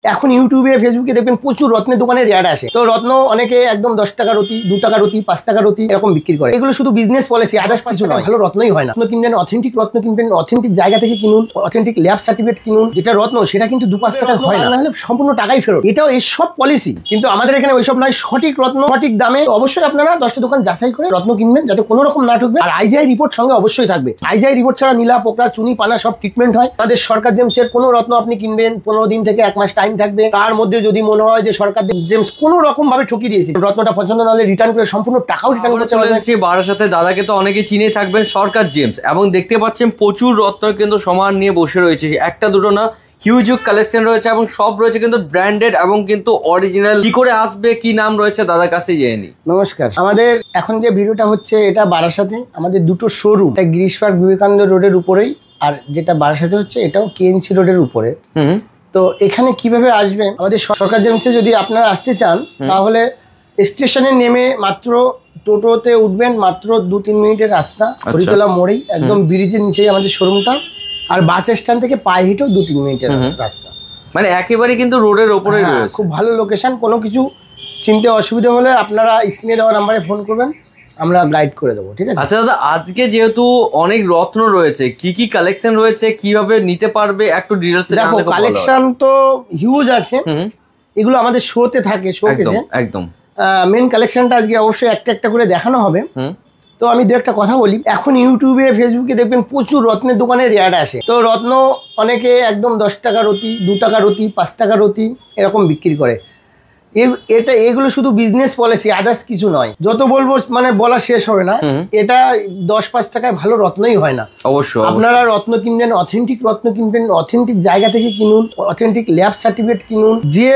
এখন ইউটিউবে ফেসবুকে দেখবেন প্রচুর রত্নের দোকানের অ্যাড আসে। তো রত্ন অনেকে একদম 10 টাকা রতি, 2 টাকা রতি, 5 টাকা রতি এরকম বিক্রি করে। এগুলো শুধু বিজনেস পলিসি, আদার্স কিছু নয়। ভালো রত্নই হয় না। রত্ন কিনবেন, অথেন্টিক রত্ন কিনবেন, অথেন্টিক জায়গা থেকে কিনুন, অথেন্টিক ল্যাব সার্টিফিকেট কিনুন। যেটা রত্ন সেটা কিন্তু 2-5 টাকা হয় না, নাহলে সম্পূর্ণ টাকাই ফেরত। এটাও এই সব পলিসি, কিন্তু আমাদের এখানে ওইসব নয়। সঠিক রত্ন সঠিক দামে অবশ্যই আপনারা 10টা দোকান যাচাই করে রত্ন কিনবেন, যাতে কোনো রকম না ঠকবে। আর আইজিআই রিপোর্ট সঙ্গে অবশ্যই থাকবে। আইজিআই রিপোর্ট ছাড়া নীলা, পোকরা, চুনি, পানা সব ট্রিটমেন্ট হয়। আমাদের সরকার জেমসের কোনো রত্ন আপনি কিনবেন, 15 দিন থেকে 1 মাস টাইম থাকবে। তার মধ্যে যদি মনে হয় যে সরকার জেমস কোনো রকম ভাবে ঠকিয়ে দিয়েছে, রত্নটা পছন্দ না হলে রিটার্ন করে সম্পূর্ণ টাকাও রিটার্ন করতে পারবেন। বারাসাতে দাদাকে তো অনেকে চিনে থাকবেন সরকার জেমস, এবং দেখতে পাচ্ছেন প্রচুর রত্ন কিন্তু সমান নিয়ে বসে রয়েছে, একটা দুটো না, হিউজ কালেকশন রয়েছে এবং সব রয়েছে কিন্তু ব্র্যান্ডেড এবং কিন্তু অরিজিনাল। কি করে আসবে, কি নাম রয়েছে দাদার কাছে জেনে নিই। নমস্কার, আমাদের এখন যে ভিডিওটা হচ্ছে এটা বারাসাতে আমাদের দুটো শোরুম, গিরিশ পার্ক বিবেকানন্দ রোডের উপরেই, আর যেটা বারাসাতে হচ্ছে এটাও কেএনসি রোডের উপরে। তো এখানে কিভাবে আসবেন, আমাদের সরকার জেমসে যদি আপনারা আসতে চান তাহলে স্টেশনে নেমে মাত্র টোটোতে উঠবেন, মাত্র 2-3 মিনিটের রাস্তা, হরিতলা মোড়েই একদম ব্রিজের নিচেই আমাদের শোরুমটা। আর বাস স্ট্যান্ড থেকে পায়ে হেঁটেও 2-3 মিনিটের রাস্তা, মানে একেবারে কিন্তু রোডের ওপরে রয়েছে। খুব ভালো লোকেশন। কোনো কিছু চিনতে অসুবিধা হলে আপনারা স্ক্রিনে দেওয়া নাম্বারে ফোন করবেন, আমরা গাইড করে দেবো, ঠিক আছে? আচ্ছা দাদা, আজকে যেহেতু অনেক রত্ন রয়েছে, কি কি কালেকশন রয়েছে, কিভাবে নিতে পারবে একটু ডিটেইলসে দেখো। কালেকশন তো হিউজ আছে, এগুলো আমাদের শোতে থাকে, শো কেসে একদম মেন কালেকশনটা আজকে অবশ্যই একটা একটা করে দেখানো হবে। তো আমি দু একটা কথা বলি। এখন ইউটিউবে ফেসবুকে দেখবেন প্রচুর রত্নের দোকানের অ্যাড আসে। তো রত্ন অনেকে একদম 10 টাকা রতি, 2 টাকা রতি, 5 টাকা রতি এরকম বিক্রি করে। এগুলো শুধু বিজনেস পলিসি, আদার্স কিছু নয়। যত বলবো মানে বলা শেষ হবে না। এটা 10-5 টাকায় ভালো রত্নই হয় না। অবশ্যই আপনারা রত্ন কিনবেন, অথেন্টিক রত্ন কিনবেন, অথেন্টিক জায়গা থেকে কিনুন, অথেন্টিক ল্যাব সার্টিফিকেট কিনুন। যে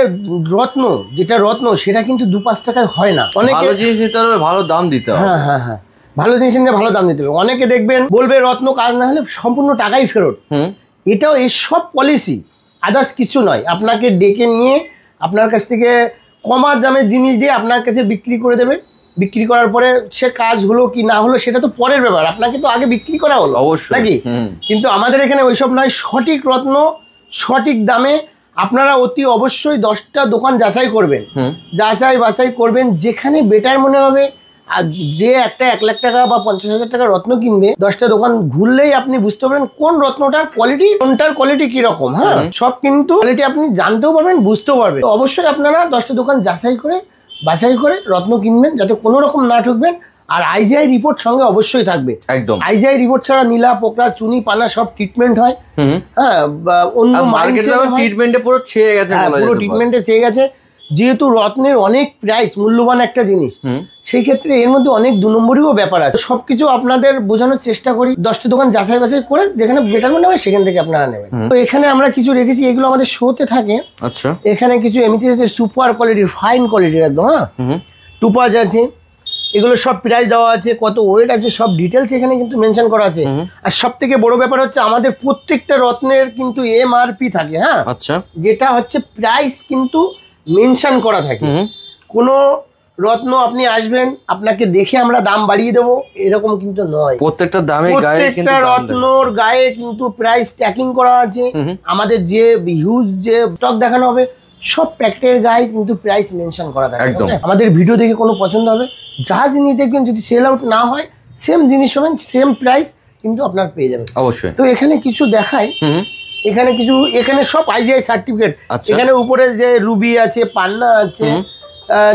রত্ন যেটা রত্ন সেটা কিন্তু 2-5 টাকায় হয় না। অনেকে ভালো জিনিস নিতে হলে ভালো দাম দিতে হবে। হ্যাঁ, ভালো জিনিস নিয়ে ভালো দাম দিতে হবে। অনেকে দেখবেন বলবে রত্ন কাজ না হলে সম্পূর্ণ টাকাই ফেরত। এটাও এই সব পলিসি, আদার্স কিছু নয়। আপনাকে ডেকে নিয়ে আপনার কাছ থেকে কমা দামের জিনিস দিয়ে আপনার কাছে বিক্রি করে দেবে। বিক্রি করার পরে সে কাজ হলো কি না হলো সেটা তো পরের ব্যাপার, আপনাকে তো আগে বিক্রি করা হলো নাকি। কিন্তু আমাদের এখানে ওইসব নয়। সঠিক রত্ন সঠিক দামে আপনারা অতি অবশ্যই 10টা দোকান যাচাই করবেন, যাচাই বাছাই করবেন। যেখানে বেটার মনে হবে, আর যে একটা 1 লাখ টাকা বা 50,000 টাকা রত্ন কিনবে, 10টা দোকান ঘুরলেই আপনি বুঝতে পারবেন কোন রত্নটার কোয়ালিটি, কোনটার কোয়ালিটি কিরকম। হ্যাঁ, সব কিন্তু কোয়ালিটি আপনি জানতেও পারবেন, বুঝতেও পারবেন। অবশ্যই আপনারা 10টা দোকান যাচাই করে বাছাই করে রত্ন কিনবেন, যাতে কোনো রকম না ঠকবেন। আর আইজিআই রিপোর্ট সঙ্গে অবশ্যই থাকবে। একদম আইজিআই রিপোর্ট ছাড়া নীলা, পোকরা, চুনি, পানা সব ট্রিটমেন্ট হয়। হ্যাঁ, অন্য মার্কেটে ট্রিটমেন্টে পুরো ছেয়ে গেছে, পুরো ট্রিটমেন্টে ছেয়ে গেছে। যেহেতু রত্নের অনেক প্রাইস, মূল্যবান একটা জিনিস, সেই ক্ষেত্রে এর মধ্যে অনেক 2 নম্বরীও ব্যাপার আছে। সবকিছু আপনাদের বোঝানোর চেষ্টা করি। 10টা দোকান যাচাই বাছাই করে যেখানে বেটার মনে হয় সেখান থেকে আপনারা নেবেন। তো এখানে আমরা কিছু রেখেছি, এগুলো আমাদের শোতে থাকে। আচ্ছা, এখানে কিছু এমনিতে সুপার কোয়ালিটির, ফাইন কোয়ালিটির একদম। হ্যাঁ, টুপাজ আছে, এগুলো সব প্রাইস দেওয়া আছে, কত ওয়েট আছে, সব ডিটেলস এখানে কিন্তু মেনশন করা আছে। আর সব থেকে বড় ব্যাপার হচ্ছে আমাদের প্রত্যেকটা রত্নের কিন্তু এমআরপি থাকে। হ্যাঁ, আচ্ছা, যেটা হচ্ছে প্রাইস কিন্তু মেনশন করা থাকে। কোনো রত্ন আপনি আসবেন, আপনাকে দেখে আমরা দাম বাড়িয়ে দেবো এরকম কিন্তু নয়। প্রত্যেকটা রত্নর গায়ে কিন্তু প্রাইস ট্যাকিং করা আছে। আমাদের যে হিউজ যে স্টক দেখানো হবে, সব প্যাকেটের গায়ে কিন্তু প্রাইস মেনশন করা থাকে। আমাদের ভিডিও দেখে কোনো পছন্দ হবে, যা জিনিস দেখবেন যদি সেল আউট না হয়, সেম জিনিস পাবেন, সেম প্রাইস কিন্তু আপনার পেয়ে যাবেন অবশ্যই। তো এখানে কিছু দেখাই, এখানে সব আইজিআই সার্টিফিকেট। এখানে উপরে যে রুবি আছে, পান্না আছে,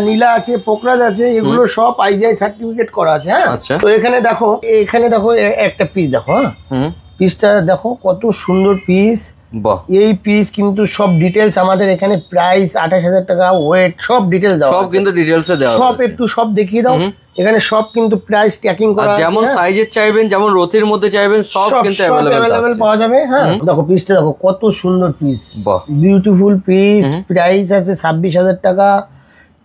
নীলা আছে, পোকরাজ আছে, এগুলো সব আইজিআই সার্টিফিকেট করা আছে। হ্যাঁ, তো এখানে দেখো একটা পিস দেখো। হ্যাঁ, পিসটা দেখো কত সুন্দর পিস। এই পিস কিন্তু সব ডিটেলস আমাদের এখানে, প্রাইস 28,000 টাকা, ওয়েট সব ডিটেলস দেওয়া, সব কিন্তু ডিটেলসে দেওয়া, সব একটু সব দেখিয়ে দাও। এখানে সব কিন্তু প্রাইস ট্যাকিং করা আছে, যেমন সাইজের চাইবেন, যেমন রতির মধ্যে চাইবেন, সব কিন্তু अवेलेबल পাওয়া যাবে। হ্যাঁ, দেখো পিসটা দেখো কত সুন্দর পিস, বিউটিফুল পিস। প্রাইস আছে 26,000 টাকা,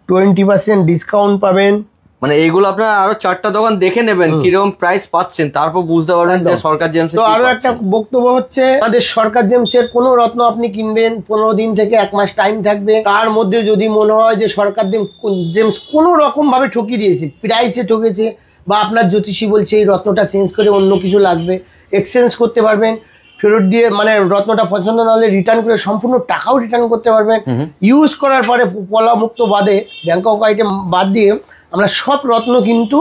20% ডিসকাউন্ট পাবেন। মানে এইগুলো আপনারা আরো 4টা দোকান দেখে নেবেন কিরকম প্রাইস পাচ্ছেন, তারপর বুঝতে পারবেন যে সরকার জেমস। তো আরো একটা বক্তব্য হচ্ছে, আমাদের সরকার জেমসের কোনো রত্ন আপনি কিনবেন, 15 দিন থেকে 1 মাস টাইম থাকবে। তার মধ্যে যদি মনে হয় যে সরকার জেমস কোনো রকম ভাবে ঠকিয়ে দিয়েছে, প্রাইসে ঠকেছে, বা আপনার জ্যোতিষী বলছে এই রত্নটা চেঞ্জ করে অন্য কিছু লাগবে, এক্সচেঞ্জ করতে পারবেন। ফেরত দিয়ে মানে রত্নটা পছন্দ না হলে রিটার্ন করে সম্পূর্ণ টাকাও রিটার্ন করতে পারবেন। ইউজ করার পরে পলা মুক্ত বাদে ব্যাংকক আইটেম বাদ দিয়ে আমরা সব রত্ন কিন্তু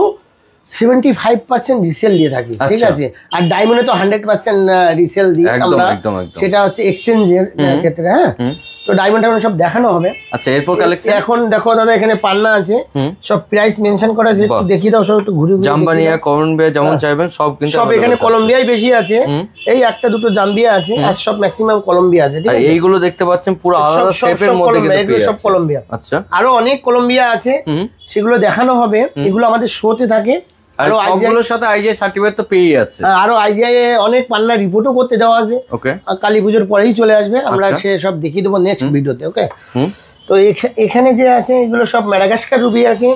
75% রিসেল দিয়ে থাকি, ঠিক আছে। আর ডায়মন্ডে তো 100% রিসেল দিই আমরা, সেটা হচ্ছে এক্সচেঞ্জের ক্ষেত্রে। হ্যাঁ, তো ডায়মন্ড সব দেখানো হবে। আচ্ছা, এরপর কালেকশন এখন দেখো দাদা, এখানে পান্না আছে, সব প্রাইস মেনশন করা আছে, একটু দেখিয়ে দাও সব, একটু ঘুরে ঘুরে। জাম্বানিয়া, কলম্বিয়া যেমন চাইবেন সব কিন্তু সব এখানে কলম্বিয়াই বেশি আছে, এই একটা দুটো জাম্বিয়া আছে, আর সব ম্যাক্সিমাম কলম্বিয়া আছে, ঠিক আছে। এইগুলো দেখতে পাচ্ছেন পুরো আলাদা শেপের মধ্যে কিন্তু এগুলো সব কলম্বিয়া। আচ্ছা, আরো অনেক কলম্বিয়া আছে, সেগুলো দেখানো হবে, এগুলো আমাদের শোতে থাকে। আর সবগুলোর সাথে আইজিআই সার্টিফিকেট তো পেয়ে যাচ্ছে। আরো আইজিআই অনেক পান্না রিপোর্টও করতে দেওয়া আছে। ওকে, কালী পুজোর পরেই চলে আসবে, আমরা সে সব দেখিয়ে দেবো নেক্সট ভিডিওতে। ওকে, তো এখানে যে আছে এগুলো সব ম্যাডাগাস্কার রুবি আছে,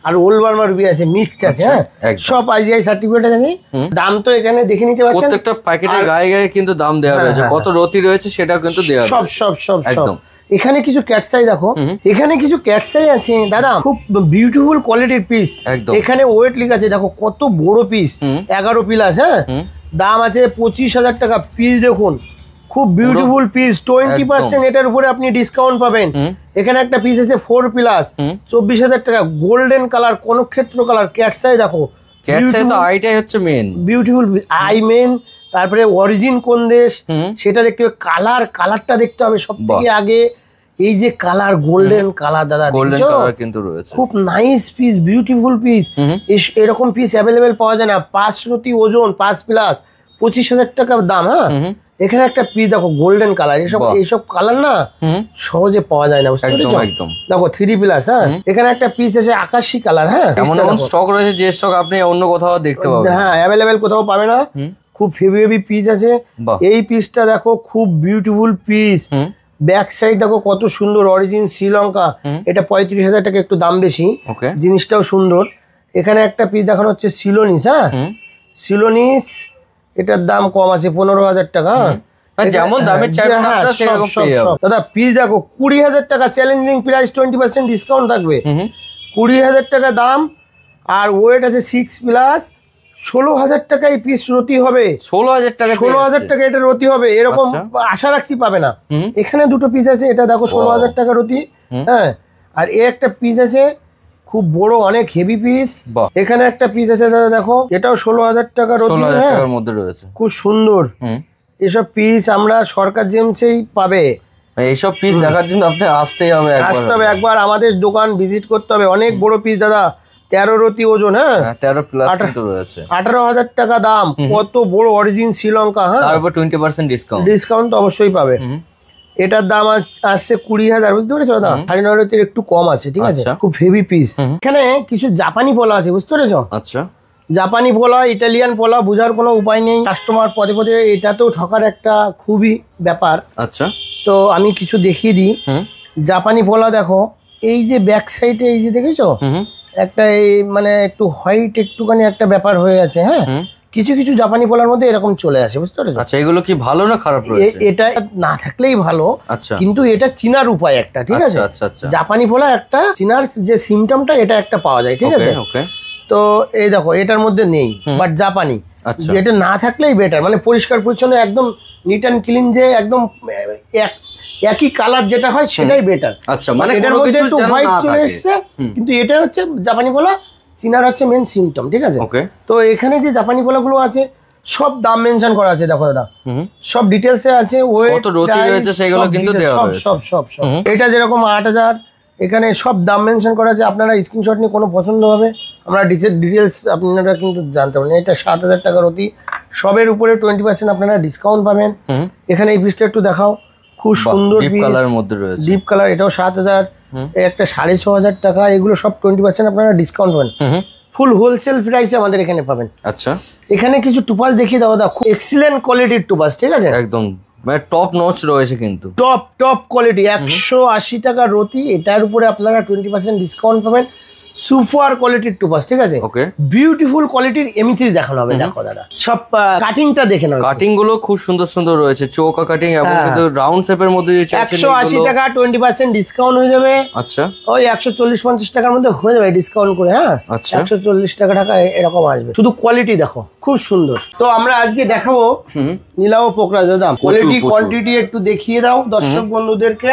আর ওল্ড বার্মা রুবি আছে, মিক্সড আছে। হ্যাঁ, সব আইজিআই সার্টিফিকেট আছে। দাম তো এখানে দেখে নিতে পারছেন, প্রত্যেকটা প্যাকেটের গায়ে গায়ে কিন্তু দাম দেওয়া রয়েছে, কত রতি রয়েছে সেটাও কিন্তু দেওয়া আছে। সব সব সব একদম। এখানে কিছু ক্যাটসাই দেখো, এখানে কিছু ক্যাটসাই আছে দাদা, খুব বিউটিফুল কোয়ালিটির পিস। এখানে ওয়েট লেখা আছে, দেখো কত বড় পিস, 11 পিলাস। হ্যাঁ, দাম আছে 25,000 টাকা পিস। দেখুন খুব বিউটিফুল পিস, 20% এটার উপরে আপনি ডিসকাউন্ট পাবেন। এখানে একটা পিস আছে 4 প্লাস, 24,000 টাকা, গোল্ডেন কালার, কনকক্ষেত্র কালার ক্যাটসাই। দেখো ক্যাটসাই তো আইটাই হচ্ছে মেন, বিউটিফুল আই মেন। তারপরে অরিজিন কোন দেশ সেটা দেখতে হবে, কালারটা দেখতে হবে সব থেকে আগে। এই যে কালার, গোল্ডেন কালার দাদা, গোল্ডেন কালার কিন্তু রয়েছে, খুব নাইস পিস, বিউটিফুল পিস। এরকম পিস অ্যাভেলেবেল পাওয়া যায় না। 5 রতি ওজন, 5 প্লাস, 25,000 টাকার দাম। হ্যাঁ, এখানে একটা পিস দেখো গোল্ডেন কালার, এইসব কালার না সহজে পাওয়া যায় না, বুঝতে পেরেছো? দেখো 3 প্লাস। হ্যাঁ, এখানে একটা পিস আছে আকাশি কালার। হ্যাঁ, এমন স্টক রয়েছে যে স্টক আপনি অন্য কোথাও দেখতে পাবেন। হ্যাঁ, অ্যাভেলেবেল কোথাও পাবে না, খুব হেভি পিস আছে। এই পিসটা দেখো খুব বিউটিফুল পিস, ব্যাক সাইড দেখো কত সুন্দর, অরিজিন শ্রীলঙ্কা। এটা 35,000 টাকা, একটু দাম বেশি, জিনিসটাও সুন্দর। এখানে একটা পিস দেখানো হচ্ছে সিলোনিস। হ্যাঁ, সিলোনিস, এটার দাম কম আছে 15,000 টাকা। যেমন দামের চাইবেন আপনারা সেরকম পেয়ে যাবেন। দাদা পিস দেখো 20,000 টাকা, চ্যালেঞ্জিং প্রাইস, 20% ডিসকাউন্ট থাকবে। 20,000 টাকা দাম, আর ওয়েট আছে 6 প্লাস। 16,000 টাকা এই পিস রতি হবে। 16,000 টাকা, 16,000 টাকা এটা রতি হবে, এরকম আশা রাখছি পাবে না। এখানে দুটো পিস আছে, এটা দেখো 16,000 টাকা রতি। হ্যাঁ, আর একটা পিস আছে খুব বড়, অনেক হেভি পিস। এখানে একটা পিস আছে দাদা, দেখো এটাও 16,000 টাকা রতি। 16,000 টাকার মধ্যে রয়েছে, খুব সুন্দর। এসব পিস আমরা সরকার জেমসেই পাবে। এইসব পিস দেখার জন্য আপনি আসতে হবে একবার আমাদের দোকান ভিজিট করতে হবে। অনেক বড় পিস দাদা, 13 রতি ওজন। হ্যাঁ, 13 প্লাস কিন্তু রয়েছে, 18,000 টাকা দাম, কত বড় অরিজিন শ্রীলঙ্কা। হ্যাঁ, তার উপর 20% ডিসকাউন্ট তো অবশ্যই পাবে। এটার দাম আসছে 20,000, বুঝতে পেরেছো দাদা? 9.5 রতির একটু কম আছে, ঠিক আছে, খুব হেভি পিস। এখানে কিছু জাপানি পোলা আছে, বুঝতে পেরেছো? আচ্ছা, জাপানি পোলা, ইটালিয়ান পোলা, বোঝার কোনো উপায় নেই। কাস্টমার পদে পদে এটাতেও ঠকার একটা খুবই ব্যাপার। আচ্ছা, তো আমি কিছু দেখিয়ে দিই। জাপানি পোলা দেখো, এই যে ব্যাক সাইডে এই যে দেখেছো একটা এই মানে একটু হোয়াইট একটুখানি একটা ব্যাপার হয়ে আছে। হ্যাঁ, কিছু কিছু জাপানি পোলার মধ্যে এরকম চলে আসে, বুঝতে পারছো? আচ্ছা, এগুলো কি ভালো না খারাপ রয়েছে? এটা না থাকলেই ভালো। আচ্ছা, কিন্তু এটা চিনার উপায় একটা, ঠিক আছে। আচ্ছা আচ্ছা, জাপানি পোলা একটা চিনার যে সিমটমটা, এটা একটা পাওয়া যায়, ঠিক আছে। ওকে, তো এই দেখো এটার মধ্যে নেই, বাট জাপানি। এটা না থাকলেই বেটার, মানে পরিষ্কার পরিচ্ছন্ন, একদম নিট অ্যান্ড ক্লিন, যে একদম একই কালার যেটা হয় সেটাই বেটার। আচ্ছা, মানে এটার মধ্যে একটু হোয়াইট চলে এসছে, কিন্তু এটা হচ্ছে জাপানি পোলা, চিনার হচ্ছে মেন সিমটম, ঠিক আছে। তো এখানে যে জাপানি পোলাগুলো আছে সব দাম মেনশন করা আছে, দেখো দাদা, সব ডিটেলসে আছে, ওয়েট, সেগুলো কিন্তু দেওয়া আছে, সব সব সব। এটা যেরকম 8,000, এখানে সব দাম মেনশন করা আছে। আপনারা স্ক্রিনশট নিয়ে কোনো পছন্দ হবে, আমরা ডিটেলস আপনারা কিন্তু জানতে পারেন। এটা 7,000 টাকা রতি, সবের উপরে 20% আপনারা ডিসকাউন্ট পাবেন। এখানে এই পিসটা একটু দেখাও, খুব সুন্দর পিস, ডিপ কালার, এটাও 7,000। একটা 6,500 টাকা, এগুলো সব 20% আপনারা ডিসকাউন্ট পাবেন। ফুল হোলসেল প্রাইসে আমাদের এখানে পাবেন। আচ্ছা, এখানে কিছু টুপাস দেখিয়ে দাও দাদা, খুব এক্সিলেন্ট কোয়ালিটির টুপাস, ঠিক আছে, একদম মানে টপ নচ রয়েছে, কিন্তু টপ কোয়ালিটি। 180 টাকা রতি, এটার উপরে আপনারা 20% ডিসকাউন্ট পাবেন। সুপার কোয়ালিটির টুপাস, ঠিক আছে, ওকে। বিউটিফুল কোয়ালিটির এমিথিস দেখানো হবে। দেখো দাদা, সব কাটিংটা দেখে নাও। কাটিং গুলো খুব সুন্দর সুন্দর রয়েছে, চৌকা কাটিং এবং কিন্তু রাউন্ড শেপের মধ্যে 180 টাকা 20% ডিসকাউন্ট হয়ে যাবে। আচ্ছা, ওই 140-50 টাকার মধ্যে হয়ে যাবে ডিসকাউন্ট করে। হ্যাঁ, আচ্ছা, 140 টাকা এরকম আসবে। শুধু কোয়ালিটি দেখো, খুব সুন্দর। তো আমরা আজকে দেখাবো নীলাও পোকরা দাদা। কোয়ালিটি কোয়ান্টিটি একটু দেখিয়ে দাও দর্শক বন্ধুদেরকে।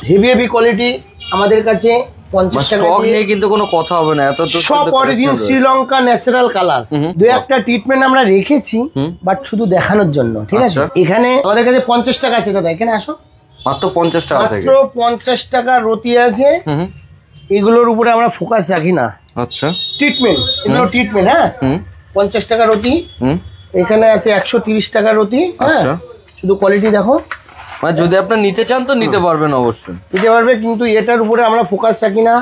হেভি হেভি কোয়ালিটি আমাদের কাছে 50 টাকা স্টক নিয়ে কিন্তু কোনো কথা হবে না, এত তো সব অরিজিন শ্রীলঙ্কা ন্যাচারাল কালার। দু একটা ট্রিটমেন্ট আমরা রেখেছি বাট শুধু দেখানোর জন্য, ঠিক আছে। এখানে আমাদের কাছে 50 টাকা আছে দাদা, এখানে আসো। মাত্র 50 টাকা থেকে, মাত্র 50 টাকা রতি আছে। এগুলোর উপরে আমরা ফোকাস রাখি না। আচ্ছা, ট্রিটমেন্ট, এগুলো ট্রিটমেন্ট। হ্যাঁ, 50 টাকা রতি। এখানে আছে 130 টাকা রতি। হ্যাঁ, শুধু কোয়ালিটি দেখো। মানে যদি আপনারা নিতে চান তো নিতে পারবেন, অবশ্যই নিতে পারবে, কিন্তু এটার উপরে আমরা ফোকাস রাখি না।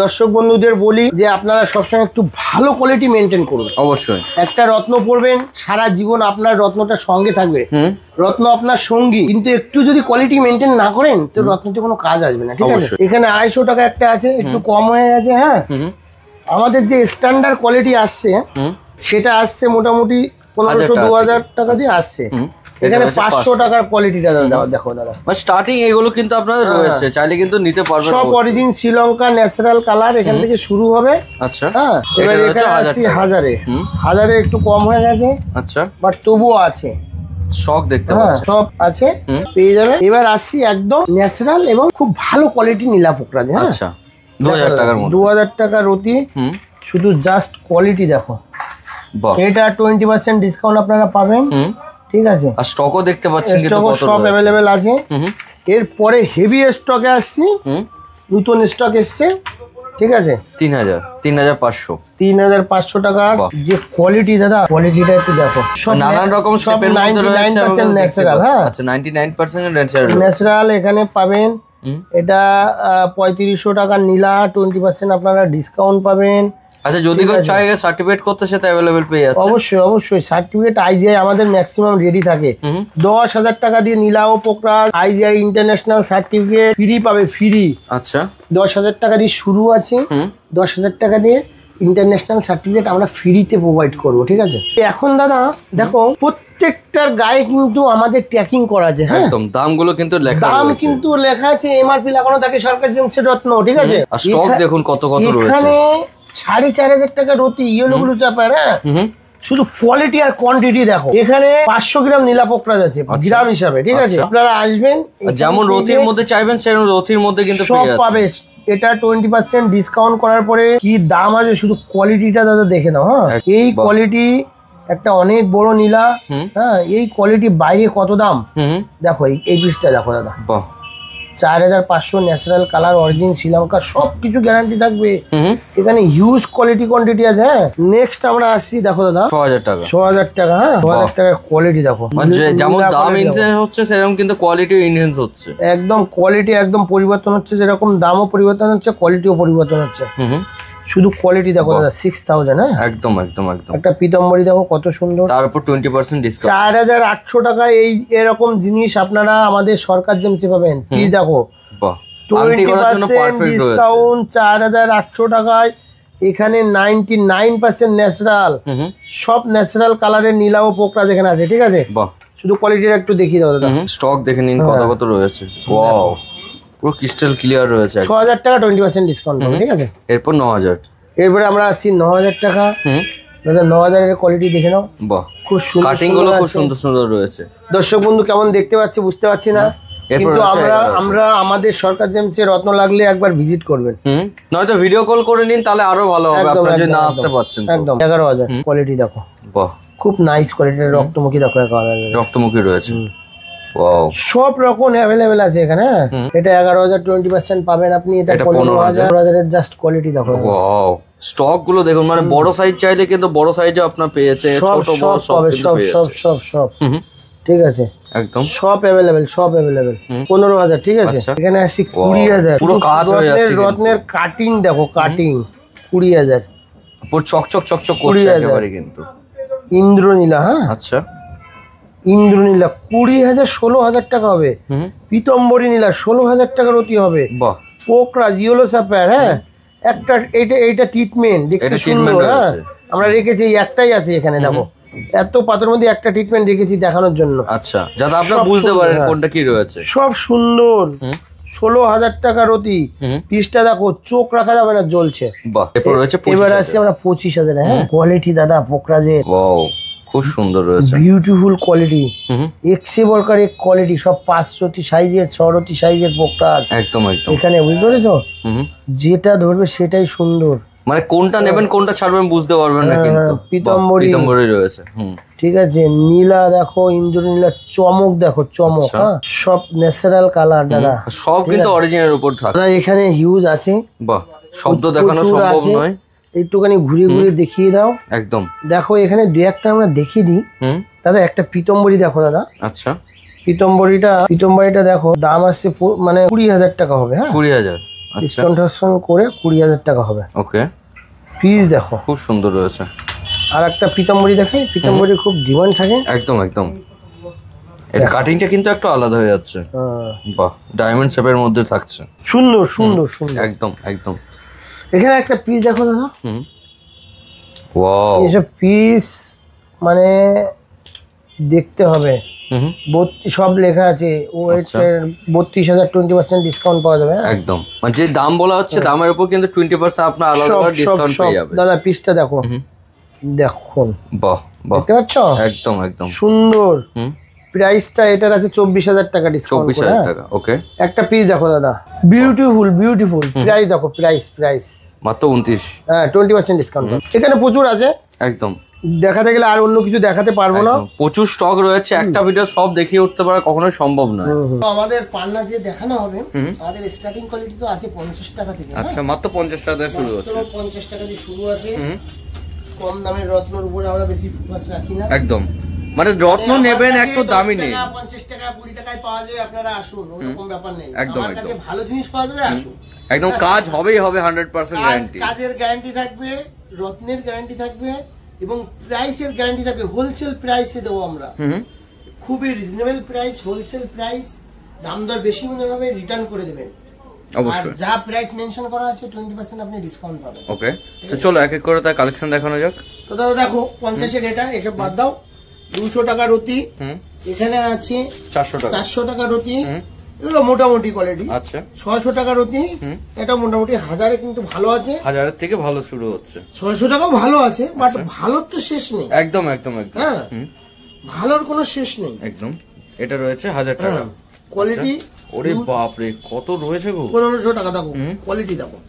দর্শক বন্ধুদের বলি যে আপনারা সবসময় একটু ভালো কোয়ালিটি মেনটেন করুন। অবশ্যই একটা রত্ন পরবেন, সারা জীবন আপনার রত্নটা সঙ্গে থাকবে। রত্ন আপনার সঙ্গী, কিন্তু একটু যদি কোয়ালিটি মেনটেন না করেন তো রত্নতে কোনো কাজ আসবে না, ঠিক আছে। এখানে 250 টাকা একটা আছে, একটু কম হয়ে গেছে। হ্যাঁ, আমাদের যে স্ট্যান্ডার্ড কোয়ালিটি আসছে সেটা আসছে মোটামুটি 1500-2000 টাকা দিয়ে আসছে। এখানে 500 টাকার কোয়ালিটিটা দেখো দাদা। স্টার্টিং এগুলো কিন্তু আপনাদের রয়েছে, চাইলে কিন্তু নিতে পারবেন। সব অরিজিন শ্রীলঙ্কা ন্যাচারাল কালার এখান থেকে শুরু হবে। আচ্ছা, হ্যাঁ, এবার এখানে আসি হাজারে একটু কম হয়ে গেছে। আচ্ছা, বাট তবুও আছে, শখ দেখতে পাচ্ছেন, সব আছে, পেয়ে যাবে। এবার আসছি একদম ন্যাচারাল এবং খুব ভালো কোয়ালিটি নীলা পোকরা। হ্যাঁ, আচ্ছা, 2000 টাকার মধ্যে, 2000 টাকা রতি। শুধু জাস্ট কোয়ালিটি দেখো। এটা 20% ডিসকাউন্ট আপনারা পাবেন, ঠিক আছে। আর স্টকও দেখতে পাচ্ছেন কিন্তু কত সব अवेलेबल আছে। এরপরে হেভি স্টকে আসছি, নতুন স্টক এসছে, ঠিক আছে। 3500 টাকা যে কোয়ালিটি দাদা, কোয়ালিটিটা একটু দেখো। সব নানান রকম শেপের মধ্যে রয়েছে এবং ন্যাচারাল। হ্যাঁ, আচ্ছা, 99% ন্যাচারাল। ন্যাচারাল এখানে পাবেন। এটা 3500 টাকা নীলা, 20% আপনারা ডিসকাউন্ট পাবেন। আচ্ছা, যদি কেউ চায় সার্টিফিকেট করতে সেটা अवेलेबल পেয়ে যাচ্ছে। অবশ্যই অবশ্যই সার্টিফিকেট আইজিআই আমাদের ম্যাক্সিমাম রেডি থাকে। 10,000 টাকা দিয়ে নীলা ও pakora IGI international certificate free পাবে, ফ্রি। আচ্ছা, 10,000 টাকা দিয়ে শুরু আছে। 10,000 টাকা দিয়ে ইন্টারন্যাশনাল সার্টিফিকেট আমরা ফ্রিতে প্রোভাইড করবো, ঠিক আছে। এখন দাদা দেখো, প্রত্যেকটার গায়ে কিন্তু আমাদের ট্র্যাকিং করা আছে। হ্যাঁ, একদম দামগুলো কিন্তু লেখা আছে, দাম কিন্তু লেখা আছে, এমআরপি লাগানো থাকে, সরকার জেমসের রত্ন, ঠিক আছে। আর স্টক দেখুন কত কত রয়েছে। এখানে 4,500 টাকা রতি ইয়েলো ব্লু চাপার। হ্যাঁ, শুধু কোয়ালিটি আর কোয়ান্টিটি দেখো। এখানে 500 গ্রাম নীলা পোকরা আছে গ্রাম হিসাবে, ঠিক আছে। আপনারা আসবেন, যেমন রতির মধ্যে চাইবেন সেরকম রতির মধ্যে কিন্তু সব পাবে। এটা 20% ডিসকাউন্ট করার পরে কি দাম আছে, শুধু কোয়ালিটিটা দাদা দেখে নাও। হ্যাঁ, এই কোয়ালিটি একটা অনেক বড় নীলা। হ্যাঁ, এই কোয়ালিটি বাইরে কত দাম দেখো। এই পিসটা দেখো দাদা, 4500 ন্যাচারাল কালার অরিজিন শ্রীলঙ্কা, সবকিছু গ্যারান্টি থাকবে। এখানে হিউজ কোয়ালিটি কোয়ান্টিটি আছে। হ্যাঁ, নেক্সট আমরা আসছি, দেখো দাদা 6000 টাকা। 6000 টাকা। হ্যাঁ, 6000 টাকার কোয়ালিটি দেখো। যেমন দাম ইনহেন্স হচ্ছে সেরকম কিন্তু কোয়ালিটি ইনহেন্স হচ্ছে। একদম কোয়ালিটি একদম পরিবর্তন হচ্ছে, যেরকম দামও পরিবর্তন হচ্ছে, কোয়ালিটিও পরিবর্তন হচ্ছে। শুধু কোয়ালিটি দেখো দাদা, 6000। হ্যাঁ, একদম একদম একদম। একটা পিতম্বরী দেখো কত সুন্দর, তার উপর 20% ডিসকাউন্ট। 4800 টাকা এরকম জিনিস আপনারা আমাদের সরকার জেমসে পাবেন। কি দেখো, 20% ডিসকাউন্ট 4800 টাকায়। এখানে 99% ন্যাচারাল, সব ন্যাচারাল কালারের নীলা ও পোকরা যেখানে আছে, ঠিক আছে। শুধু কোয়ালিটিটা একটু দেখিয়ে দাও দাদা। স্টক দেখে নিন কত কত রয়েছে। ওয়াও, পুরো ক্রিস্টাল ক্লিয়ার রয়েছে। 6000 টাকা 20% ডিসকাউন্ট, ঠিক আছে। এরপর 9000। এরপরে আমরা আসছি 9000 টাকা। দাদা 9000 এর কোয়ালিটি দেখে নাও। বাহ, খুব সুন্দর, কাটিং গুলো খুব সুন্দর সুন্দর রয়েছে। দর্শক বন্ধু কেমন দেখতে পাচ্ছে বুঝতে পারছি না, কিন্তু আমরা আমাদের সরকার জেমসে রত্ন লাগলে একবার ভিজিট করবেন। নয়তো ভিডিও কল করে নিন, তাহলে আরো ভালো হবে। আপনারা যদি না আসতে পারছেন একদম। 11000 কোয়ালিটি দেখো। বাহ, খুব নাইস কোয়ালিটির রক্তমুখী দেখো। 11000 রক্তমুখী রয়েছে। সব রকম অ্যাভেলেবেল আছে এখানে। এটা 11000 20% পাবেন আপনি। এটা 15000 এর জাস্ট কোয়ালিটি দেখো। ওয়াও, স্টক গুলো দেখুন, মানে বড় সাইজ চাইলে কিন্তু বড় সাইজও আপনার পেয়েছে, ছোট বড় সব কিন্তু পেয়েছে। সব ঠিক আছে, একদম সব অ্যাভেলেবেল, সব অ্যাভেলেবেল। 15000, ঠিক আছে। এখানে আসি 20000, পুরো কাজ হয়ে যাচ্ছে। রত্নের কাটিং দেখো, কাটিং 20000, পুরো চকচক চকচক করছে একেবারে কিন্তু। ইন্দ্রনীলা। হ্যাঁ, আচ্ছা, ইন্দ্রনীলা 20000, 16000 টাকা হবে। পিতম্বরী নীলা 16000 টাকার অতি হবে। বাহ, পোকরা জিওলো সাপার। হ্যাঁ, একটা এইটা ট্রিটমেন্ট দেখতে সুন্দর। হ্যাঁ, আমরা রেখেছি একটাই আছে এখানে, দেখো এত পাথরের মধ্যে একটা ট্রিটমেন্ট রেখেছি দেখানোর জন্য। আচ্ছা, যাতে আপনারা বুঝতে পারেন কোনটা কি রয়েছে। সব সুন্দর। 16,000 টাকা রতি। পিসটা দেখো, চোখ রাখা যাবে না, জ্বলছে। বাহ, এরপর রয়েছে এবার আসছি আমরা 25,000। হ্যাঁ, কোয়ালিটি দাদা পোকরাজের। ওয়াও, খুব সুন্দর রয়েছে, বিউটিফুল কোয়ালিটি, এক্সে বরকার এক কোয়ালিটি, সব 5 রতি সাইজের 6 রতি সাইজের পোকরাজ। একদম একদম এখানে বুঝতে পেরেছো, যেটা ধরবে সেটাই সুন্দর। মানে কোনটা নেবেন কোনটা ছাড়বেন বুঝতে পারবেন না, কিন্তু পিতম্বরী রয়েছে। ঠিক আছে, নীলা দেখো, ইন্দ্র নীলা, চমক দেখো, চমক। হ্যাঁ, সব ন্যাচারাল কালার দাদা, সব কিন্তু অরিজিনাল উপর থাকে। দাদা এখানে হিউজ আছে। বাহ, শব্দ দেখানো সম্ভব নয়, একটুখানি ঘুরে ঘুরে দেখিয়ে দাও। একদম দেখো এখানে দুই একটা আমরা দেখিয়ে দিই। দাদা একটা পিতম্বরী দেখো দাদা। আচ্ছা, পিতম্বরীটা দেখো, দাম আসছে মানে 20,000 টাকা হবে। হ্যাঁ, 20,000 ডিসকাউন্ট করে 20,000 টাকা হবে। ওকে, পিস দেখো খুব সুন্দর রয়েছে। আর একটা পিতম্বরী দেখাই, পিতম্বরী খুব ডিমান্ড থাকে। একদম একদম, এর কাটিংটা কিন্তু একটু আলাদা হয়ে যাচ্ছে। বাহ, ডায়মন্ড শেপের মধ্যে থাকছে, সুন্দর সুন্দর সুন্দর। একদম একদম। এখানে একটা পিস দেখো দাদা। ওয়াও, এসব পিস মানে দেখতে হবে। সব লেখা আছে, ও 32,000 20% ডিসকাউন্ট পাওয়া যাবে। একদম, মানে যে দাম বলা হচ্ছে দামের উপর কিন্তু 20% আপনার আলাদা করে ডিসকাউন্ট পেয়ে যাবে। দাদা পিসটা দেখো, দেখুন। বাহ বাহ, দেখতে পাচ্ছ, একদম একদম সুন্দর। প্রাইসটা এটার আছে 24,000 টাকা ডিসকাউন্ট। 24,000 টাকা। ওকে, একটা পিস দেখো দাদা, বিউটিফুল বিউটিফুল। প্রাইস দেখো, প্রাইস মাত্র 29। হ্যাঁ, 20% ডিসকাউন্ট। এখানে প্রচুর আছে, একদম দেখাতে গেলে আর অন্য কিছু দেখাতে পারবো না, প্রচুর স্টক রয়েছে। একটা ভিডিও সব দেখিয়ে উঠতে পারা কখনোই সম্ভব নয়। আমাদের পান্না যে দেখানো হবে, আমাদের স্টার্টিং কোয়ালিটি তো আছে 50 টাকা থেকে। আচ্ছা, মাত্র 50 টাকা থেকে শুরু হচ্ছে। 50 টাকা দিয়ে শুরু আছে। কম দামের রত্নর উপরে আমরা বেশি ফোকাস রাখি না। একদম, মানে রত্ন নেবেন একটু দামি নেই, 50 টাকা 20 টাকায় পাওয়া যাবে, আপনারা আসুন, ওরকম ব্যাপার নেই। একদম আমার কাছে ভালো জিনিস পাওয়া যাবে, আসুন। একদম কাজ হবেই হবে, 100% গ্যারান্টি। কাজের গ্যারান্টি থাকবে, রত্নের গ্যারান্টি থাকবে, এবং প্রাইসের গ্যারান্টি থাকবে। হোলসেল প্রাইসে দেবো আমরা, খুবই রিজনেবল প্রাইস, হোলসেল প্রাইস। দাম দর বেশি মনে হবে, রিটার্ন করে দেবেন অবশ্যই। যা প্রাইস মেনশন করা আছে 20% আপনি ডিসকাউন্ট পাবেন। ওকে, তো চলো এক এক করে তার কালেকশন দেখানো যাক। তো দাদা দেখো, 50 এর এটা, এসব বাদ দাও। 200 টাকা রতি, এখানে আছে 400 টাকা রতি, এগুলো মোটামুটি কোয়ালিটি। আচ্ছা, 600 টাকা রতি, এটা মোটামুটি 1000-এ কিন্তু ভালো আছে, 1000-এর থেকে ভালো শুরু হচ্ছে। 600 টাকাও ভালো আছে, বাট ভালোর তো শেষ নেই। একদম একদম একদম, হ্যাঁ, ভালোর কোনো শেষ নেই। একদম, এটা রয়েছে 1000 টাকা কোয়ালিটি। ওরে বাপ রে, কত রয়েছে গো। 1500 টাকা দেখো, কোয়ালিটি দেখো,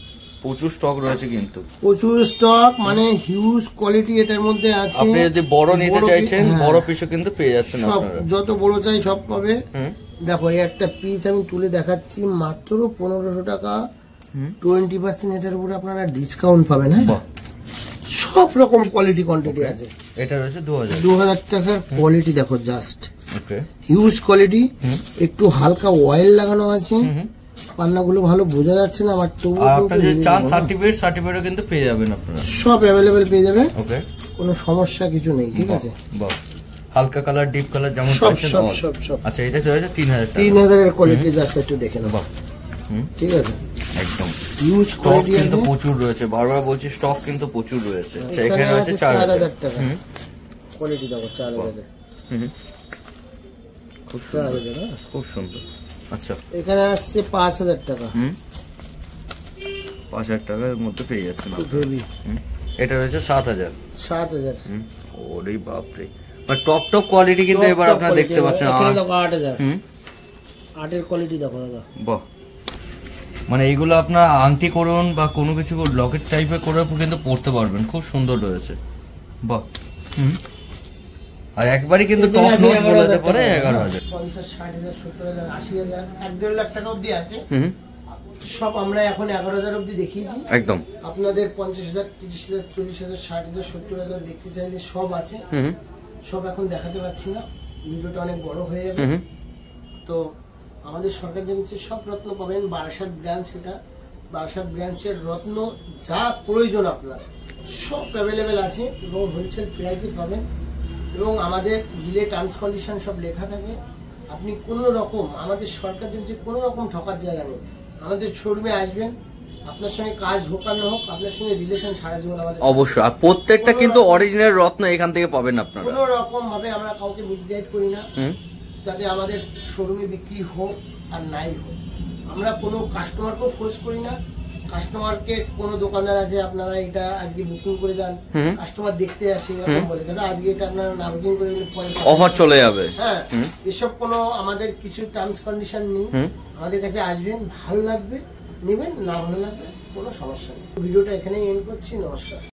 প্রচুর স্টক রয়েছে কিন্তু, প্রচুর স্টক, মানে হিউজ কোয়ালিটি এটার মধ্যে আছে। আপনি যদি বড় নিতে চাইছেন, বড় পিসও কিন্তু পেয়ে যাচ্ছেন আপনারা, যত বড় চাই সব পাবে। দেখো, এই একটা পিস আমি তুলে দেখাচ্ছি, মাত্র 1500 টাকা, 20% এটার উপরে আপনারা ডিসকাউন্ট পাবেন। হ্যাঁ, সব রকম কোয়ালিটি কোয়ান্টিটি আছে। এটা রয়েছে 2000 টাকার কোয়ালিটি দেখো, জাস্ট ওকে, হিউজ কোয়ালিটি। একটু হালকা অয়েল লাগানো আছে, পান্নাগুলো ভালো বোঝা যাচ্ছে না আমার, তবু আপনারা যে চান সার্টিফিকেটও কিন্তু পেয়ে যাবেন আপনারা, সব অ্যাভেলেবেল পেয়ে যাবে। ওকে, কোনো সমস্যা কিছু নেই, ঠিক আছে। বাহ, হালকা কালার, ডিপ কালার যেমন চাইছেন। আচ্ছা, এটা রয়েছে 3000 টাকা। 3000 এর কোয়ালিটি জাস্ট একটু দেখে নাও, ঠিক আছে। একদম, হিউজ কোয়ালিটি কিন্তু প্রচুর রয়েছে, বারবার বলছি স্টক কিন্তু প্রচুর রয়েছে। আচ্ছা, এখানে রয়েছে 4000 টাকা কোয়ালিটি দেখো, 4000। খুব সুন্দর, খুব সুন্দর। আচ্ছা, এখানে আসছে 5000 টাকা। 5000 টাকার মধ্যে পেয়ে যাচ্ছেন। এটা রয়েছে 7000। ওরে বাপ রে, মানে টপ টপ কোয়ালিটি কিন্তু এবার আপনারা দেখতে পাচ্ছেন। 8000। 8 এর কোয়ালিটি দেখো দাদা। বাহ, মানে এইগুলো আপনার আংটি করুন বা কোনো কিছু লকেট টাইপের করে কিন্তু পড়তে পারবেন, খুব সুন্দর রয়েছে। বাহ, আর একবারই কিন্তু টপ নোট বলা যেতে পারে 11,000। 50, 60,000, 70,000, 80,000, 1.5 লাখ টাকা অবধি আছে। সব আমরা এখন 11,000 অবধি দেখিয়েছি। একদম, আপনাদের 50,000, 30,000, 40,000, 60,000, 70,000 দেখতে চাইলে সব আছে। সব এখন দেখাতে পাচ্ছি না, ভিডিওটা অনেক বড় হয়ে যাবে। তো আমাদের সরকার জেমসের সব রত্ন পাবেন, বারাসাত ব্রাঞ্চ। এটা বারাসাত ব্রাঞ্চের রত্ন, যা প্রয়োজন আপনার সব অ্যাভেলেবেল আছে, এবং হোলসেল প্রাইসে পাবেন। এবং আমাদের বিলে টার্মস কন্ডিশন সব লেখা থাকে। আপনি কোনো রকম, আমাদের সরকার জেমসে কোনো রকম ঠকার জায়গা নেই। আমাদের শোরুমে আসবেন, আপনার সঙ্গে কাজ হোক আর না হোক, আপনার সঙ্গে রিলেশন সারা জীবন আমাদের। অবশ্যই, আর প্রত্যেকটা কিন্তু অরিজিনাল রত্ন এখান থেকে পাবেন আপনারা। কোনো রকম ভাবে আমরা কাউকে মিসগাইড করি না, যাতে আমাদের শোরুমে বিক্রি হোক আর নাই হোক। আমরা কোনো কাস্টমারকেও ফোর্স করি না। কাস্টমারকে কোনো দোকানদার আছে আপনারা এটা আজকে বুকিং করে যান, কাস্টমার দেখতে আসে এরকম বলে, দাদা আজকে এটা আপনারা না বুকিং করে দিলে পরে অফার চলে যাবে। হ্যাঁ, এসব কোনো আমাদের কিছু টার্মস কন্ডিশন নেই। আমাদের কাছে আসবেন, ভালো লাগবে নেবেন, না ভালো লাগবে কোনো সমস্যা নেই। ভিডিওটা এখানেই এন্ড করছি, নমস্কার।